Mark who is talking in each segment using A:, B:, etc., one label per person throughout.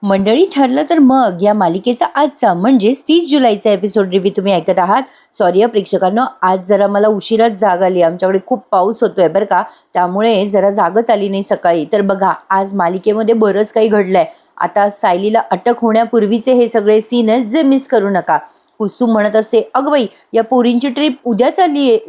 A: मंडळी, ठरलं तर मग या मालिकेचा आजचा म्हणजेच 30 जुलैचा एपिसोड रिव्ह्यू तुम्ही ऐकत आहात. सॉरी प्रेक्षकांनो, आज जरा मला उशिराच जाग आली. आमच्याकडे खूप पाऊस होतोय बरं का, त्यामुळे जरा जागच आली नाही सकाळी. तर बघा, आज मालिकेमध्ये बरंच काही घडलंय. आता सायलीला अटक होण्यापूर्वीचे हे सगळे सीन आहेत जे मिस करू नका. कुसुम म्हणत असते, अगं बाई, या पोरींची ट्रिप उद्या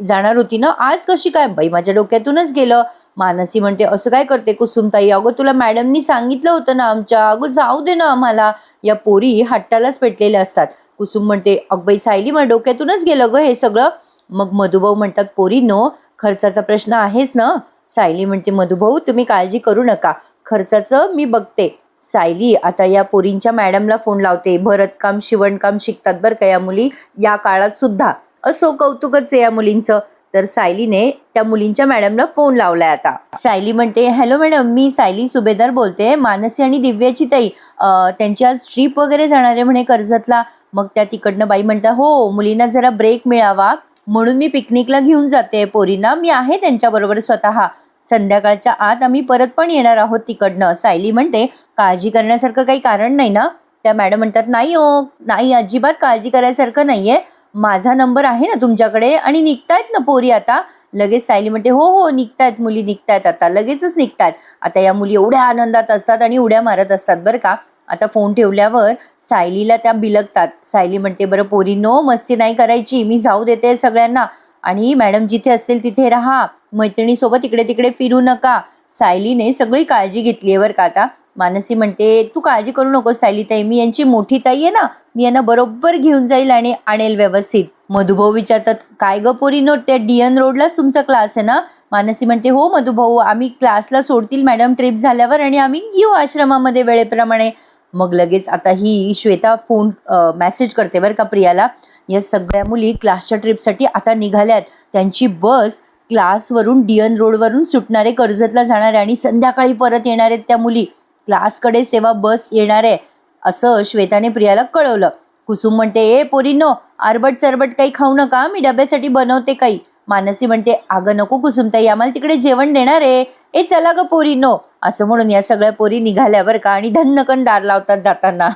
A: जाणार होती ना, आज कशी काय? बाई, माझ्या डोक्यातूनच गेलं. मानसी म्हणते, असं काय करते कुसुमताई? अगं, तुला मॅडमनी सांगितलं होतं ना आमच्या, अगं जाऊ दे ना आम्हाला. या पोरी हट्टालाच पेटलेल्या असतात. कुसुम म्हणते, अगं बाई सायली, माझ्या डोक्यातूनच गेलं ग हे सगळं. मग मधुभाऊ म्हणतात, पोरींनो, खर्चाचा प्रश्न आहेच ना. सायली म्हणते, मधुभाऊ तुम्ही काळजी करू नका, खर्चाचं मी बघते. सायली आता या पोरींच्या मॅडमला फोन लावते. भरतकाम शिवणकाम शिकतात बरं का या मुली, या काळात सुद्धा. असो, कौतुकच आहे या मुलींचं. तर सायलीने त्या मुलींच्या मॅडमला फोन लावलाय. आता सायली म्हणते, हॅलो मॅडम, मी सायली सुभेदार बोलते. मानसी आणि दिव्याची ताई त्यांची आज ट्रिप वगैरे जाणार आहे म्हणे कर्जतला. मग त्या तिकडनं बाई म्हणतात, हो, मुलींना जरा ब्रेक मिळावा म्हणून मी पिकनिकला घेऊन जाते पोरींना. मी आहे त्यांच्याबरोबर स्वतः. संध्याकाळच्या आत आम्ही परत पण येणार आहोत तिकडनं. सायली म्हणते, काळजी करण्यासारखं काही कारण नाही ना? त्या मॅडम म्हणतात, नाही हो, नाही, अजिबात काळजी करायसारखं नाहीये. माझा नंबर आहे ना तुमच्याकडे, आणि निघतायत ना पोरी आता लगेच. सायली म्हणते, हो हो, निघतायत मुली, निघतायत आता, लगेचच निघतायत. आता या मुली एवढ्या आनंदात असतात आणि उड्या मारत असतात बरं का. आता फोन ठेवल्यावर सायलीला त्या बिलगतात. सायली म्हणते, बरं पोरींनो, मस्ती नाही करायची, मी जाऊ देते सगळ्यांना, आणि मॅडम जिथे असेल तिथे राहा, मैत्रिणीसोबत इकडे तिकडे फिरू नका. सायलीने सगळी काळजी घेतली आहे बरं का. आता मानसी म्हणते, तू काळजी करू नको सायली ताई, मी यांची मोठी ताई आहे ना, मी यांना बरोबर घेऊन जाईल आणि आणेल व्यवस्थित. मधुभाऊ विचारतात, काय ग पोरींनो, त्या DN रोडलाच तुमचा क्लास आहे ना? मानसी म्हणते, हो मधुभाऊ, आम्ही क्लासला सोडतील मॅडम ट्रिप झाल्यावर, आणि आम्ही येऊ आश्रमामध्ये वेळेप्रमाणे. मग लगेच आता ही श्वेता फोन मेसेज करते बरं का प्रियाला. या सगळ्या मुली क्लासच्या ट्रिपसाठी आता निघाल्यात. त्यांची बस क्लासवरून DN रोडवरून सुटणारे कर्जतला जाणार आहे आणि संध्याकाळी परत येणार आहेत त्या मुली. क्लासकडेच तेव्हा बस येणार आहे असं श्वेताने प्रियाला कळवलं. कुसुम म्हणते, ए पोरींनो, आरबट चरबट काही खाऊ नका, मी डब्यासाठी बनवते काही. मानसी म्हणते, अगं नको कुसुमताई, आम्हाला तिकडे जेवण देणार आहे. ए चला ग पोरींनो. असं म्हणून या सगळ्या पोरी निघाल्या बरं का, आणि धन्नकन दार लावतात जाताना.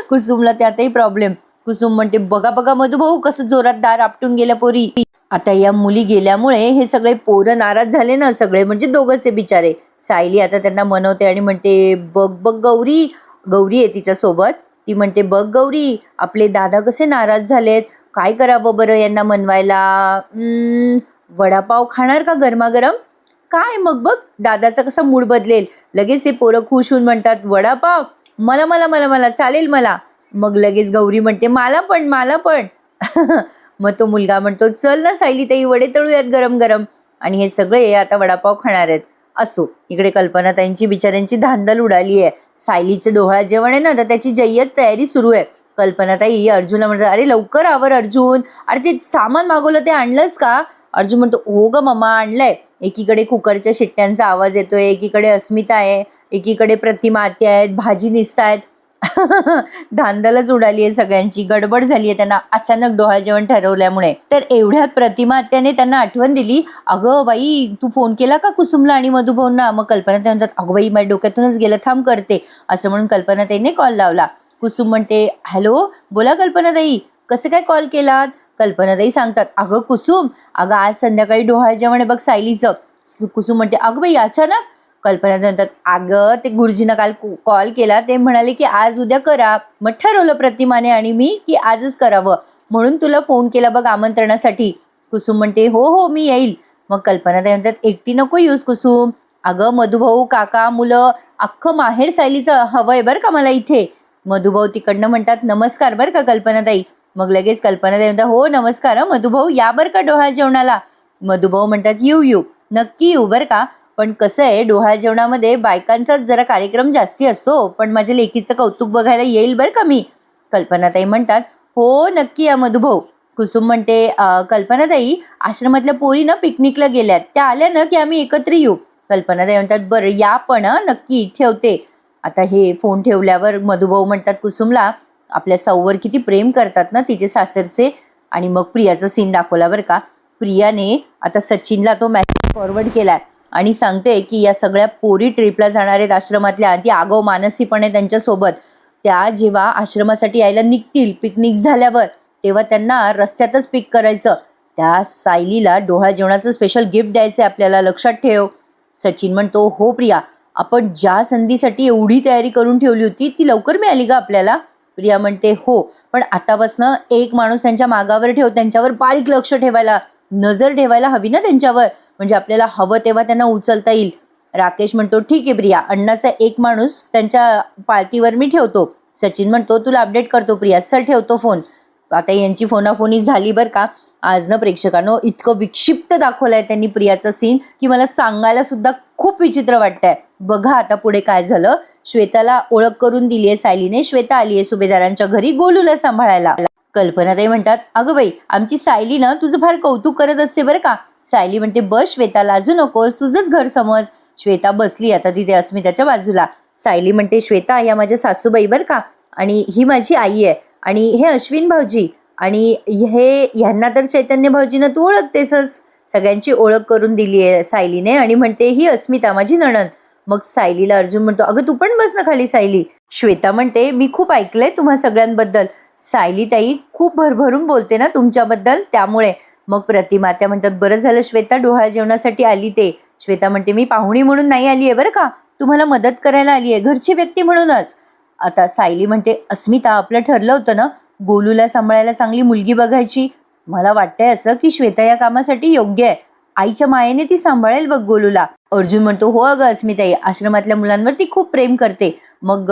A: कुसुमला त्यातही प्रॉब्लेम. कुसुम म्हणते, बघा बघा मधुभाऊ, कसं जोरात दार आपटून गेल्या पोरी. आता या मुली गेल्यामुळे हे सगळे पोरं नाराज झाले ना सगळे, म्हणजे दोघंचे बिचारे. सायली आता त्यांना मनवते आणि म्हणते, बघ बघ गौरी, गौरी आहे तिच्यासोबत. ती म्हणते, बघ गौरी, आपले दादा कसे नाराज झालेत, काय करावं बरं यांना मनवायला? वडापाव खाणार का गरमागरम? काय मग बघ दादाचा कसा मूड बदलेल. लगेच हे पोरं खुश होऊन म्हणतात, वडापाव, मला मला मला मला चालेल मला. मग लगेच गौरी म्हणते, मला पण, मला पण. मग तो मुलगा म्हणतो, चल ना सायली ताई, वडे तळूयात गरम गरम. आणि हे सगळे आता वडापाव खाणार आहेत. असो, इकडे कल्पनाताईंची बिचाऱ्यांची धांदल उडाली आहे. सायलीचं डोहाळ जेवण आहे ना, तर त्याची जय्यत तयारी सुरू आहे. कल्पनाताई अर्जुनला म्हणतात, अरे लवकर आवर अर्जुन, अरे ते सामान मागवलं ते आणलंस का? अर्जुन म्हणतो, हो ग मम्मा, आणलंय. एकीकडे कुकरच्या शिट्ट्यांचा आवाज येतोय, एकीकडे अस्मिता आहे, एकीकडे प्रतिमा आत्या आहेत, भाजी निसतायत. धांदलच उडाली आहे सगळ्यांची, गडबड झाली आहे त्यांना अचानक डोहाळ जेवण ठरवल्यामुळे. तर एवढ्यात प्रतिमा आत्याने त्यांना आठवण दिली, अगं बाई, तू फोन केला का कुसुमला आणि मधुभाऊंना? मग कल्पनाताई म्हणतात, अगं बाई, माझ्या डोक्यातूनच गेलं, थांब करते. असं म्हणून कल्पनाताईने कॉल लावला. कुसुम म्हणते, हॅलो, बोला कल्पनाताई, कसं काय कॉल केलात? कल्पनाताई सांगतात, अगं कुसुम, अगं आज संध्याकाळी डोहाळ जेवण आहे बघ सायलीचं. कुसुम म्हणते, अगं बाई, अचानक? कल्पना म्हणतात, अगं ते गुरुजींना काल कॉल केला, ते म्हणाले की आज उद्या करा. मग ठरवलं प्रतिमाने आणि मी की आजच करावं, म्हणून तुला फोन केला बघ आमंत्रणासाठी. कुसुम म्हणते, हो हो, मी येईल. मग कल्पना म्हणतात, एकटी नको येऊस कुसुम, अगं मधुभाऊ, काका, मुलं, अख्खं माहेर सायलीचं हवंय बरं का मला इथे. मधुभाऊ तिकडनं म्हणतात, नमस्कार बरं का कल्पनाताई. मग लगेच कल्पनाताई म्हणतात, हो नमस्कार मधुभाऊ, या बरं का डोहाळ जेवणाला. मधुभाऊ म्हणतात, येऊ नक्की येऊ बरं का, पण कसं आहे, डोहाळ जेवणामध्ये बायकांचाच जरा कार्यक्रम जास्ती असतो, पण माझ्या लेकीचं कौतुक बघायला येईल बरं का मी. कल्पनाताई म्हणतात, हो नक्की या मधुभाऊ. कुसुम म्हणते, कल्पनाताई, आश्रमातल्या पोरी ना पिकनिकला गेल्यात, त्या आल्या ना की आम्ही एकत्र येऊ. कल्पनाताई म्हणतात, बरं या पण, नक्की, ठेवते. आता हे फोन ठेवल्यावर मधुभाऊ म्हणतात कुसुमला, आपल्या सौवर किती प्रेम करतात ना तिचे सासरचे. आणि मग प्रियाचा सीन दाखवला बरं का. प्रियाने आता सचिनला तो मेसेज फॉरवर्ड केलाय, आणि सांगते की या सगळ्या पोरी ट्रिपला जाणार आहेत आश्रमातल्या, ती आगाऊ मानसीपणे त्यांच्यासोबत. त्या जेव्हा आश्रमासाठी यायला निघतील पिकनिक झाल्यावर, तेव्हा त्यांना रस्त्यातच पिक करायचं. त्या सायलीला डोहाळ जेवणाचं स्पेशल गिफ्ट द्यायचं आपल्याला, लक्षात ठेव. सचिन म्हणतो, हो प्रिया, आपण ज्या संधीसाठी एवढी तयारी करून ठेवली होती ती लवकर मिळाली का आपल्याला? प्रिया म्हणते, हो, पण आतापासनं एक माणूस त्यांच्या मागावर ठेव, त्यांच्यावर बारीक लक्ष ठेवायला, नजर ठेवायला हवी ना त्यांच्यावर, म्हणजे आपल्याला हवं तेव्हा त्यांना उचलता येईल. राकेश म्हणतो, ठीक आहे प्रिया, अण्णाचा एक माणूस त्यांच्या पाळतीवर मी ठेवतो. सचिन म्हणतो, तुला अपडेट करतो प्रिया, चल ठेवतो फोन. आता यांची फोनाफोनी झाली बरं का. आज ना प्रेक्षकांनो, इतकं विक्षिप्त दाखवलंय त्यांनी प्रियाचं सीन की मला सांगायला सुद्धा खूप विचित्र वाटतंय. बघा आता पुढे काय झालं. श्वेताला ओळख करून दिली आहे सायलीने. श्वेता आली आहे सुभेदारांच्या घरी गोलूला सांभाळायला. कल्पनाताई म्हणतात, अगं बाई, आमची सायली ना तुझं फार कौतुक करत असते बरं का. सायली म्हणते, बस श्वेता, लाजू नकोस, तुझंच घर समज. श्वेता बसली आता तिथे अस्मिताच्या बाजूला. सायली म्हणते, श्वेता, या माझ्या सासूबाई बरं का, आणि ही माझी आई आहे, आणि हे अश्विन भाऊजी, आणि ह्यांना तर चैतन्य भाऊजींना तू ओळखतेसच. सगळ्यांची ओळख करून दिली आहे सायलीने, आणि म्हणते, ही अस्मिता माझी नणंद. मग सायलीला अर्जुन म्हणतो, अगं तू पण बस ना खाली सायली. श्वेता म्हणते, मी खूप ऐकलंय तुम्हा सगळ्यांबद्दल. सायली ताई खूप भरभरून बोलते ना तुमच्याबद्दल, त्यामुळे. मग प्रतिमा त्या म्हणतात, बरं झालं श्वेता डोहाळ जेवणासाठी आली ते. श्वेता म्हणते, मी पाहुणी म्हणून नाही आली आहे बरं का, तुम्हाला मदत करायला आली आहे, घरची व्यक्ती म्हणूनच. आता सायली म्हणते, अस्मिता, आपलं ठरलं होतं ना गोलूला सांभाळायला चांगली मुलगी बघायची. मला वाटतंय असं की श्वेता या कामासाठी योग्य आहे. आईच्या मायेने ती सांभाळेल बघ गोलूला. अर्जुन म्हणतो, हो अगं अस्मिताई, आश्रमातल्या मुलांवर ती खूप प्रेम करते. मग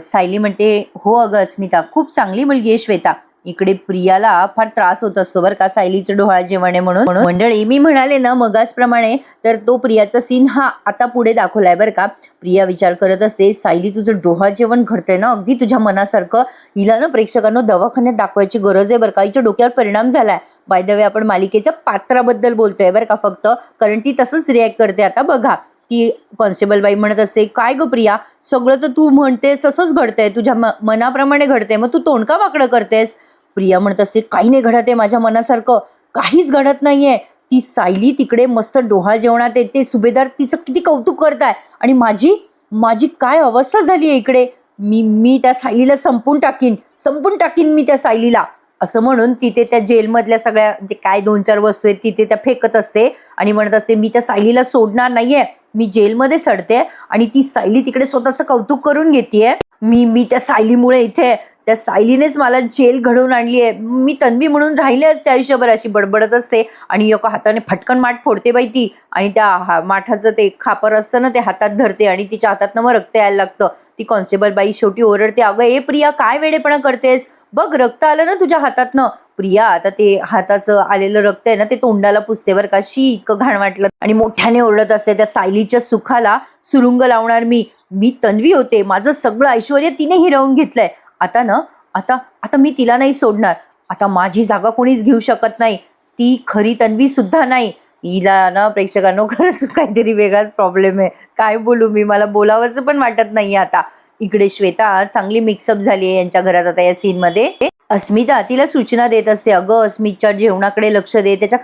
A: सायली म्हणते, हो अगं अस्मिता, खूप चांगली मुलगी आहे श्वेता. इकडे प्रियाला फार त्रास होत असतो बरं का सायलीचं डोहाळ जेवण आहे म्हणून. मंडळी, मी म्हणाले ना मगाचप्रमाणे, तर तो प्रियाचा सीन हा आता पुढे दाखवलाय बरं का. प्रिया विचार करत असते, सायली तुझं डोहाळ जेवण घडतंय ना अगदी तुझ्या मनासारखं. हिला ना प्रेक्षकांना दवाखान्यात दाखवायची गरज आहे बरं का, हिच्या डोक्यावर परिणाम झालाय. बाय द वे, आपण मालिकेच्या पात्राबद्दल बोलतोय बरं का फक्त, कारण ती तसंच रिॲक्ट करते. आता बघा, ती कॉन्स्टेबल बाई म्हणत असते, काय ग प्रिया, सगळं तर तू म्हणतेस तसंच घडतंय, तुझ्या मनाप्रमाणे घडतंय, मग तू तोंड का वाकडं करतेस? प्रिया म्हणत असते, काही नाही घडत आहे माझ्या मनासारखं, काहीच घडत नाहीये. ती सायली तिकडे मस्त डोहाळ जेवणात येते, सुभेदार तिचं किती कौतुक करताय, आणि माझी काय अवस्था झाली आहे इकडे. मी त्या सायलीला संपून टाकीन मी त्या सायलीला, असं म्हणून तिथे त्या जेलमधल्या सगळ्या म्हणजे काय 2-4 वस्तू आहेत तिथे त्या फेकत असते आणि म्हणत असते, मी त्या सायलीला सोडणार नाहीये, मी जेलमध्ये सडते, आणि ती सायली तिकडे स्वतःचं कौतुक करून घेतेय. मी त्या सायलीमुळे इथे, त्या सायलीनेच मला जेल घडवून आणली आहे, मी तन्वी म्हणून राहिले असते आयुष्यभर, अशी बडबडत असते. आणि एका हाताने फटकन माठ फोडते बाई ती, आणि त्या माठाचं ते खापर असतं ना ते हातात धरते, आणि तिच्या हातातनं मग रक्त यायला लागतं. ती कॉन्स्टेबल बाई शेवटी ओरडते, अगं ए प्रिया, काय वेडेपणा करतेस, बघ रक्त आलं ना तुझ्या हातातनं. प्रिया आता ते हाताचं आलेलं रक्त आहे ना ते तोंडाला पुसते बरं का. इतकं घाण वाटलं, आणि मोठ्याने ओरडत असते, त्या सायलीच्या सुखाला सुरुंग लावणार मी तन्वी होते, माझं सगळं ऐश्वर्य तिने हिरावून घेतलंय. आता मी तिला नाही सोडणार, आता माझी जागा कोणीच घेऊ शकत नाही, ती खरी तन्वी सुद्धा नाही. हिला ना प्रेक्षकांनो खरंच काहीतरी वेगळाच प्रॉब्लेम आहे, काय बोलू मी, मला बोलावंसं पण वाटत नाहीये आता. इकडे श्वेता चांगली मिक्सअप झाली आहे यांच्या घरात आता या सीनमध्ये. अस्मिता तिला सूचना देत असते, अगं अस्मितच्या जेवणाकडे लक्ष दे, त्याच्या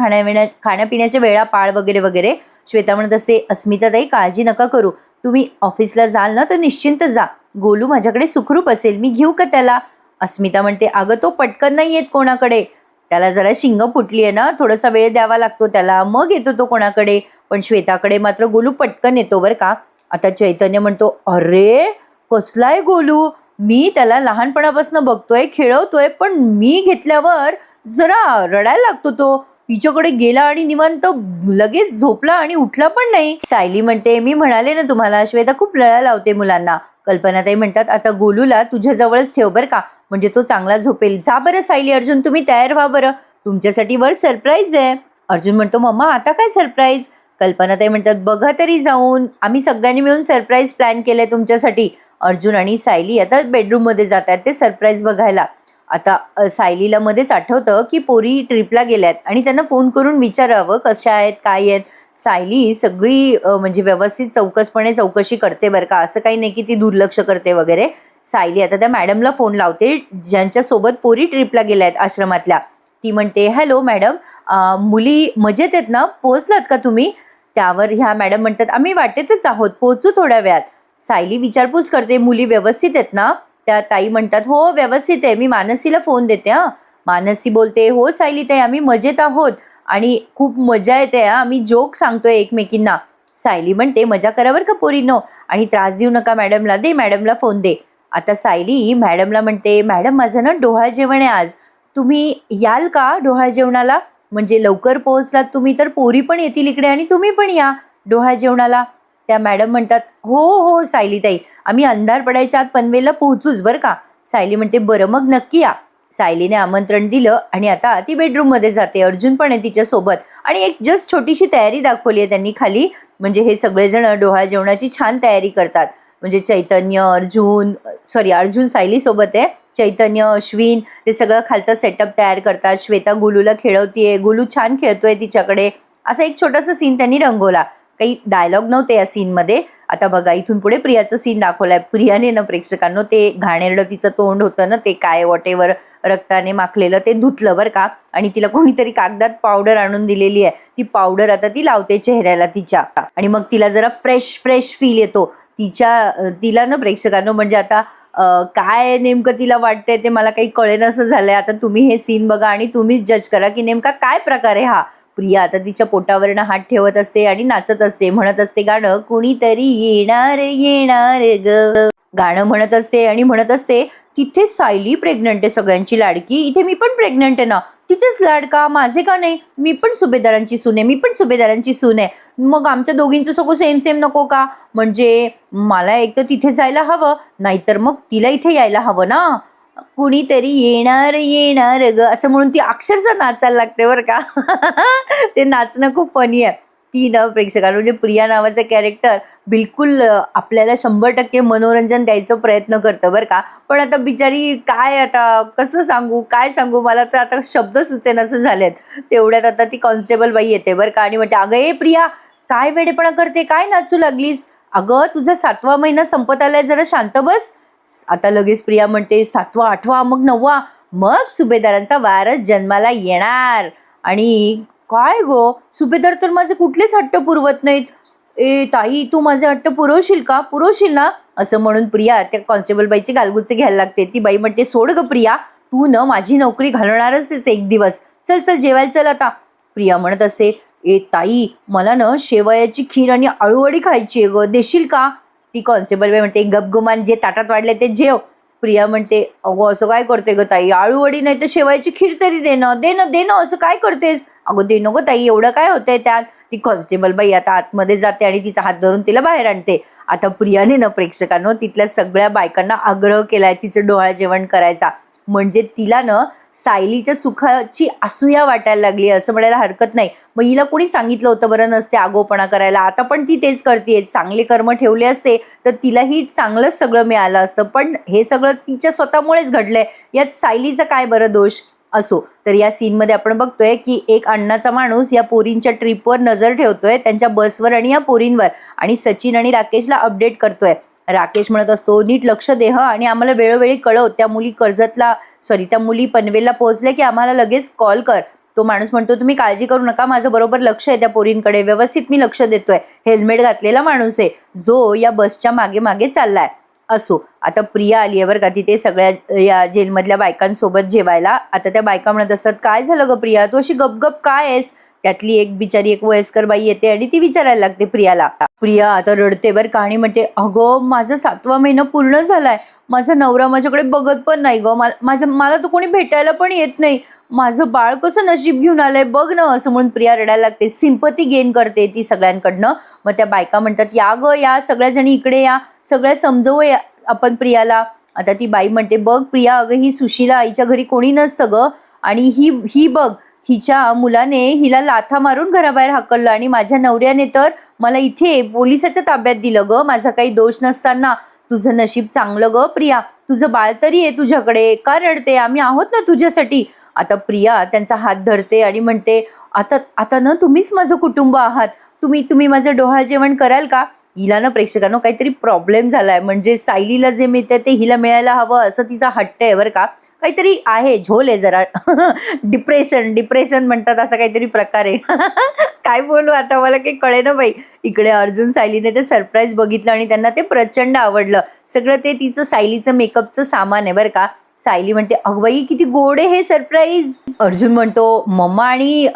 A: खाण्यापिण्याच्या वेळा पाळ वगैरे वगैरे. श्वेता म्हणत असते, अस्मिता ताई काळजी नका करू, तुम्ही ऑफिसला जाल ना तर निश्चिंत जा, गोलू माझ्याकडे सुखरूप असेल, मी घेऊ का त्याला? अस्मिता म्हणते, अगं तो पटकन नाही येत कोणाकडे, त्याला जरा शिंग फुटली आहे ना, थोडासा वेळ द्यावा लागतो त्याला, मग येतो तो कोणाकडे. पण श्वेताकडे मात्र गोलू पटकन येतो बरं का. आता चैतन्य म्हणतो, अरे कसलाय गोलू, मी त्याला लहानपणापासून बघतोय, खेळवतोय, पण मी घेतल्यावर जरा रडायला लागतो तो. हिच्याकडे गेला आणि निवांत लगेच झोपला आणि उठला पण नाही. सायली म्हणते, मी म्हणाले ना तुम्हाला, श्वेता खूप लळा लावते मुलांना. कल्पनाताई म्हणतात, आता गोलूला तुझ्या जवळच ठेव बरं का, म्हणजे तो चांगला झोपेल. जा बरं सायली, अर्जुन तुम्ही तयार व्हा बरं, तुमच्यासाठी वर सरप्राईज आहे. अर्जुन म्हणतो, मम्मा आता काय सरप्राईज? कल्पनाताई म्हणतात, बघा तरी जाऊन, आम्ही सगळ्यांनी मिळून सरप्राईज प्लॅन केलंय तुमच्यासाठी. अर्जुन आणि सायली आता बेडरूममध्ये जात आहेत ते सरप्राईज बघायला. आता सायलीला मध्येच आठवतं की पोरी ट्रिपला गेल्यात आणि त्यांना फोन करून विचारावं कशा आहेत काय आहेत. सायली सगळी म्हणजे व्यवस्थित चौकसपणे चौकशी करते बरं का, असं काही नाही की ती दुर्लक्ष करते वगैरे. सायली आता त्या मॅडमला फोन लावते ज्यांच्यासोबत पोरी ट्रिपला गेल्या आहेत आश्रमातल्या. ती म्हणते, हॅलो मॅडम, मुली मजेत आहेत ना, पोहोचलात का तुम्ही? त्यावर ह्या मॅडम म्हणतात, आम्ही वाटेतच आहोत, पोहोचू थोड्या वेळात. सायली विचारपूस करते, मुली व्यवस्थित आहेत ना? त्या ताई म्हणतात, हो व्यवस्थित आहे, मी मानसीला फोन देते. मानसी बोलते, हो सायली ताई, आम्ही मजेत आहोत आणि खूप मजा येते. आम्ही जोक सांगतोय एकमेकींना. सायली म्हणते, मजा करा बरं का पोरींनो आणि त्रास देऊ नका मॅडमला. दे मॅडमला फोन दे. आता सायली मॅडमला म्हणते, मॅडम माझं ना डोहाळ जेवण आहे आज, तुम्ही याल का डोहाळ जेवणाला? म्हणजे लवकर पोहोचलात तुम्ही तर पोरी पण येतील इकडे आणि तुम्ही पण या डोहाळ जेवणाला. त्या मॅडम म्हणतात, हो हो सायली ताई, आम्ही अंधार पडायच्या आत पनवेलला पोहोचूच बरं का. सायली म्हणते, बरं मग नक्की या. सायलीने आमंत्रण दिलं आणि आता ती बेडरूममध्ये जाते. अर्जुन पण आहे तिच्यासोबत आणि एक जस्ट छोटीशी तयारी दाखवली आहे त्यांनी खाली. म्हणजे हे सगळेजण डोहाळ जेवणाची छान तयारी करतात. म्हणजे चैतन्य, अर्जुन सायली सोबत आहे, चैतन्य, अश्विन, ते सगळं खालचा सेटअप तयार करतात. श्वेता गुलूला खेळवतीये, गुलू छान खेळतोय तिच्याकडे. असा एक छोटासा सीन त्यांनी रंगवला. काही डायलॉग नव्हते या सीनमध्ये. आता बघा इथून पुढे प्रियाचं सीन दाखवलाय. प्रियाने ना प्रेक्षकांनो ते घाणेरडं तिचं तोंड होतं ना, ते काय वॉटेवर रक्ताने माखलेलं ते धुतलं बरं का. आणि तिला कोणीतरी कागदात पावडर आणून दिलेली आहे. ती पावडर आता ती लावते चेहऱ्याला तिच्या आणि मग तिला जरा फ्रेश फील येतो. तिला ना प्रेक्षकांनो म्हणजे आता काय नेमकं तिला वाटतंय ते मला काही कळेनासं झालंय. आता तुम्ही हे सीन बघा आणि तुम्हीच जज करा की नेमका काय प्रकार आहे हा. प्रिया आता तिच्या पोटावरनं हात ठेवत असते आणि नाचत असते, म्हणत असते गाणं, कुणीतरी येणार येणार ग. गाणं म्हणत असते आणि म्हणत असते, तिथे सायली प्रेग्नंट आहे, सगळ्यांची लाडकी. इथे मी पण प्रेग्नंट आहे ना, तिचेच लाडका, माझे का नाही? मी पण सुभेदारांची सून आहे, मी पण सुभेदारांची सून आहे. मग आमच्या दोघींचं सगळं सेम सेम नको का? म्हणजे मला एक तर तिथे जायला हवं, नाहीतर मग तिला इथे यायला हवं ना. कुणीतरी येणार येणार ग असं म्हणून ती अक्षरशः नाचायला लागते बरं का. ते नाचणं खूप फनी आहे. ती ना प्रेक्षकांना म्हणजे प्रिया नावाचं कॅरेक्टर बिलकुल आपल्याला 100% मनोरंजन द्यायचा प्रयत्न करतं बरं का. पण आता बिचारी काय, आता कसं सांगू, काय सांगू, मला तर आता शब्द सुचेनासे झालेत. तेवढ्यात आता ती कॉन्स्टेबल बाई येते बरं का आणि म्हणते, अगं ए प्रिया, काय वेडेपणा करते, काय नाचू लागलीस? अगं तुझा 7वा महिना संपत आलाय, जरा शांत बस. आता लगेच प्रिया म्हणते, 7वा 8वा मग 9वा, मग सुभेदारांचा वारस जन्माला येणार. आणि काय गो, सुभेदार तर माझे कुठलेच हट्ट पुरवत नाहीत. ए ताई, तू माझे हट्ट पुरवशील का, पुरवशील ना? असं म्हणून प्रिया त्या कॉन्स्टेबल बाईचे गालगुचे घ्यायला लागते. ती बाई म्हणते, सोड ग प्रिया, तू न माझी नोकरी घालवणारच एक दिवस, चल चल जेवायला चल आता. प्रिया म्हणत असते, ए ताई, मला न शेवयाची खीर आणि आळूवडी खायची आहे ग, देशील का? ती कॉन्स्टेबल बाई म्हणते, गपगुमान, जे ताटात वाढले ते जेव. प्रिया म्हणते, अगो असं काय करते ग ताई, आळूवडी नाही तर शेवायची खीर तरी दे ना, दे ना, दे ना, असं काय करतेस? अगं दे नको ताई, एवढं काय होतंय त्यात? ती कॉन्स्टेबल बाई आता आतमध्ये जाते आणि तिचा हात धरून तिला बाहेर आणते. आता प्रियाने ना प्रेक्षकांनो तिथल्या सगळ्या बायकांना आग्रह केलाय तिचं डोहाळ जेवण करायचा. म्हणजे तिला न सायलीच्या सुखाची असूया वाटायला लागली असं म्हणायला हरकत नाही. मग हिला कोणी सांगितलं होतं बरं नसते आगोपणा करायला? आता पण ती तेच करते. चांगले कर्म ठेवले असते तर तिलाही चांगलंच सगळं मिळालं असतं, पण हे सगळं तिच्या स्वतःमुळेच घडलंय. यात सायलीचा काय बरं दोष? असो, तर या सीनमध्ये आपण बघतोय की एक अण्णाचा माणूस या पोरींच्या ट्रिपवर नजर ठेवतोय, त्यांच्या बसवर आणि या पोरींवर, आणि सचिन आणि राकेशला अपडेट करतोय. राकेश म्हणत असतो, नीट लक्ष दे आणि आम्हाला वेळोवेळी कळव. त्या मुली पनवेलला पोहोचल्या की आम्हाला लगेच कॉल कर. तो माणूस म्हणतो, तुम्ही काळजी करू नका, माझं बरोबर लक्ष आहे त्या पोरींकडे, व्यवस्थित मी लक्ष देतोय. हेल्मेट घातलेला माणूस आहे जो या बसच्या मागे मागे चाललाय. असो, आता प्रिया आली आहे बरं का तिथे सगळ्या या जेलमधल्या बायकांसोबत जेवायला. आता त्या बायका म्हणत असतात, काय झालं ग प्रिया, तू अशी गपगप काय आहेस? त्यातली एक बिचारी एक वयस्कर बाई येते आणि ती विचारायला लागते प्रियाला. प्रिया आता रडते बरं का आणि म्हणते, अगं माझा 7वा महिना पूर्ण झालाय, माझा नवरा माझ्याकडे बघत पण नाही ग, मला तर कोणी भेटायला पण येत नाही, माझं बाळ कसं नशीब घेऊन आलंय बघ ना, असं म्हणून प्रिया रडायला लागते. सिंपती गेन करते ती सगळ्यांकडनं. मग त्या बायका म्हणतात, या ग या सगळ्याजणी इकडे या, सगळ्या समजवूया आपण प्रियाला. आता ती बाई म्हणते, बघ प्रिया, अगं ही सुशीला आईच्या घरी कोणी नसतं ग, आणि ही बघ, हिच्या मुलाने हिला लाथा मारून घराबाहेर हाकललं आणि माझ्या नवऱ्याने तर मला इथे पोलिसाच्या ताब्यात दिलं ग, माझा काही दोष नसताना. तुझं नशीब चांगलं ग प्रिया, तुझं बाळ तरी आहे तुझ्याकडे, का रडते, आम्ही आहोत ना तुझ्यासाठी. आता प्रिया त्यांचा हात धरते आणि म्हणते, आता ना तुम्हीच माझं कुटुंब आहात, तुम्ही माझं डोहाळ जेवण कराल का? हिला ना प्रेक्षकांनो काहीतरी प्रॉब्लेम झालाय, म्हणजे सायलीला जे मिळतं ते हिला मिळायला हवं असं तिचा हट्ट आहे बरं का. काहीतरी आहे, झोल आहे जरा. डिप्रेशन म्हणतात, असा काहीतरी प्रकार आहे. काय बोलू आता, मला काही कळेना बाई. इकडे अर्जुन सायलीने ते सरप्राईज बघितलं आणि त्यांना ते प्रचंड आवडलं. सगळं ते तिचं सायलीचं मेकअपचं सामान आहे बरं का. सायली म्हणते, अगं बाई किती गोड आहे हे सरप्राईज. अर्जुन म्हणतो, मम्मा आणि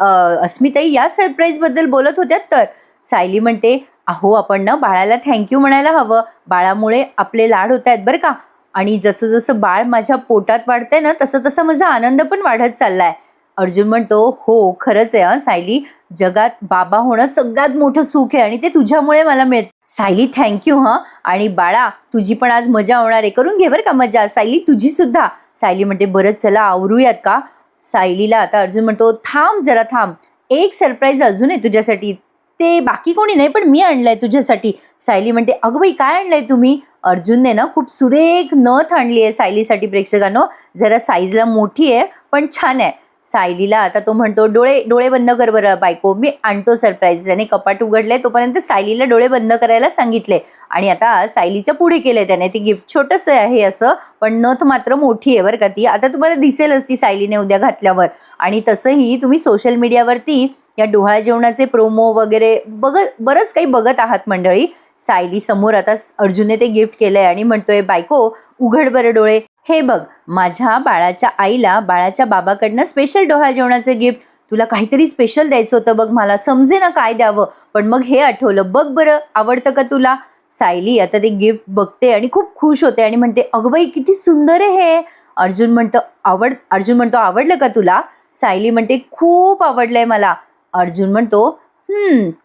A: अस्मिताई या सरप्राईज बद्दल बोलत होत्यात तर. सायली म्हणते, अहो आपण ना बाळाला थँक्यू म्हणायला हवं. बाळामुळे आपले लाड होत आहेत बरं का. आणि जसं जसं बाळ माझ्या पोटात वाढतंय ना, तसं तसा माझा आनंद पण वाढत चाललाय. अर्जुन म्हणतो, हो खरंच आहे हा सायली, जगात बाबा होणं सगळ्यात मोठं सुख आहे आणि ते तुझ्यामुळे मला मिळत. सायली थँक्यू हा. आणि बाळा तुझी पण आज मजा होणार आहे, करून घे बरं का मजा सायली, तुझी सुद्धा. सायली म्हणते, बरं चला आवरूयात का. सायलीला आता अर्जुन म्हणतो, थांब जरा थांब, एक सरप्राईज अजून आहे तुझ्यासाठी. ते बाकी कोणी नाही पण मी आणलंय तुझ्यासाठी. सायली म्हणते, अगं बाई काय आणलंय तुम्ही. अर्जुनने ना खूप सुरेख नथ आणली आहे सायलीसाठी. प्रेक्षकांनो, जरा साईजला मोठी आहे पण छान आहे. सायलीला आता तो म्हणतो, डोळे डोळे बंद कर बरं बायको, मी आणतो सरप्राईज. त्याने कपाट उघडले, तोपर्यंत सायलीला डोळे बंद करायला सांगितले आणि आता सायलीच्या पुढे केले त्याने ते गिफ्ट. छोटंसं आहे असं, पण नथ मात्र मोठी आहे बरं का ती. आता तुम्हाला दिसेलच ती सायलीने उद्या घातल्यावर. आणि तसंही तुम्ही सोशल मीडियावरती या डोहाळ जेवणाचे प्रोमो वगैरे बरंच काही बघत आहात मंडळी. सायली समोर आता अर्जुनने ते गिफ्ट केलंय आणि म्हणतोय, बायको उघड बरं डोळे, हे बघ माझ्या बाळाच्या आईला बाळाच्या बाबाकडनं स्पेशल डोहाळ जेवणाचं गिफ्ट. तुला काहीतरी स्पेशल द्यायचं होतं बघ, मला समजे ना काय द्यावं, पण मग हे आठवलं. बघ बरं आवडतं का तुला. सायली आता ते गिफ्ट बघते आणि खूप खुश होते आणि म्हणते, अगं बाई किती सुंदर आहे हे. अर्जुन म्हणतो आवडलं का तुला. सायली म्हणते, खूप आवडलंय मला. अर्जुन म्हणतो,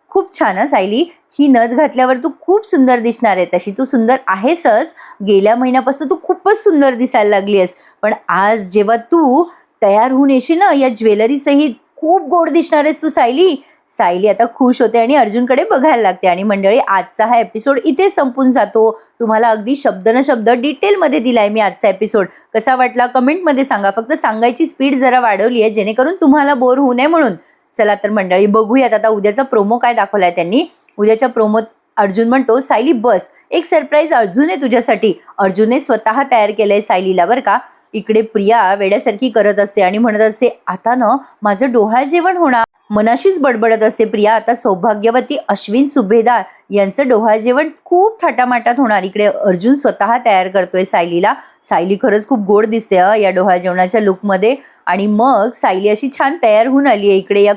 A: खूप छान हा सायली, ही नथ घातल्यावर तू खूप सुंदर दिसणार आहे. तशी तू सुंदर आहेसच, गेल्या महिन्यापासून तू खूपच सुंदर दिसायला लागली आहेस, पण आज जेव्हा तू तयार होऊन येशील ना या ज्वेलरी सहित, खूप गोड दिसणार आहेस तू सायली. सायली आता खुश होते आणि अर्जुनकडे बघायला लागते. आणि मंडळी, आजचा हा एपिसोड इथे संपून जातो. तुम्हाला अगदी शब्द न शब्द डिटेलमध्ये दिलाय मी आजचा एपिसोड. कसा वाटला कमेंटमध्ये सांगा. फक्त सांगायची स्पीड जरा वाढवली आहे जेणेकरून तुम्हाला बोर होऊ नये म्हणून. चला तर मंडळी, बघूयात आता उद्याचा प्रोमो काय दाखवलाय त्यांनी. उद्याच्या प्रोमोत अर्जुन म्हणतो, सायली बस, एक सरप्राईज अर्जुन आहे तुझ्यासाठी. अर्जुनने स्वतः तयार केलंय सायलीला बरं का. इकडे प्रिया वेड्यासारखी करत असते आणि म्हणत असते, आता ना माझं डोहाळ जेवण होणार. मनाशीच बडबडत असते प्रिया. आता सौभाग्यवती अश्विन सुभेदार यांचं डोहाळ जेवण खूप थाटामाटात होणार. इकडे अर्जुन स्वतः तयार करतोय सायलीला. सायली खरंच खूप गोड दिसते या डोहाळ जेवणाच्या लुकमध्ये. आणि मग सायली अशी छान तयार होऊन आली आहे. इकडे या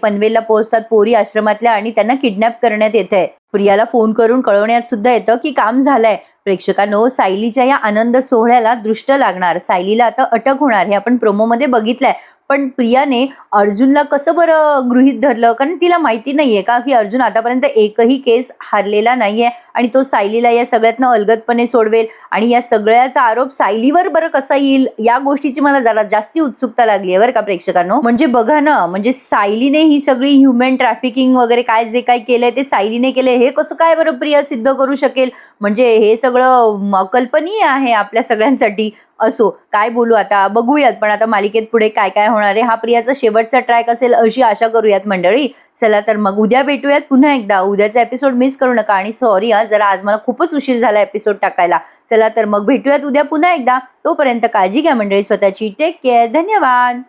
A: पनवेलला पोहोचतात पोरी आश्रमातल्या आणि त्यांना किडनॅप करण्यात येत आहे. प्रियाला फोन करून कळवण्यात सुद्धा येतं की काम झालंय. प्रेक्षकांनो, सायलीच्या या आनंद सोहळ्याला दृष्ट लागणार, सायलीला आता अटक होणार हे आपण प्रोमोमध्ये बघितलंय. पण प्रियाने अर्जुनला कसं बरं गृहीत धरलं, कारण तिला माहिती नाहीये का की अर्जुन आतापर्यंत एकही केस हारलेला नाहीये आणि तो सायलीला या सगळ्यातनं अलगदपणे सोडवेल. आणि या सगळ्याचा आरोप सायलीवर बरं कसा येईल, या गोष्टीची मला जरा जास्ती उत्सुकता लागली आहे बरं का प्रेक्षकांनो. म्हणजे बघा ना, म्हणजे सायलीने ही सगळी ह्युमन ट्रॅफिकिंग वगैरे काय जे काय केलंय ते सायलीने केलंय, हे कसं काय बरं प्रिया सिद्ध करू शकेल. म्हणजे हे सगळं अकल्पनीय आहे आपल्या सगळ्यांसाठी. असो, काय बोलू आता, बघूयात. पण आता मालिकेत पुढे काय काय होणार आहे, हा प्रियाचा शेवटचा ट्रॅक असेल अशी आशा करूयात मंडळी. चला तर मग उद्या भेटूयात पुन्हा एकदा. उद्याचा एपिसोड मिस करू नका. आणि सॉरी जरा आज मला खूपच उशीर झाला एपिसोड टाकायला. चला तर मग भेटूयात उद्या पुन्हा एकदा. तोपर्यंत काळजी घ्या मंडळी स्वतःची. Take care. धन्यवाद.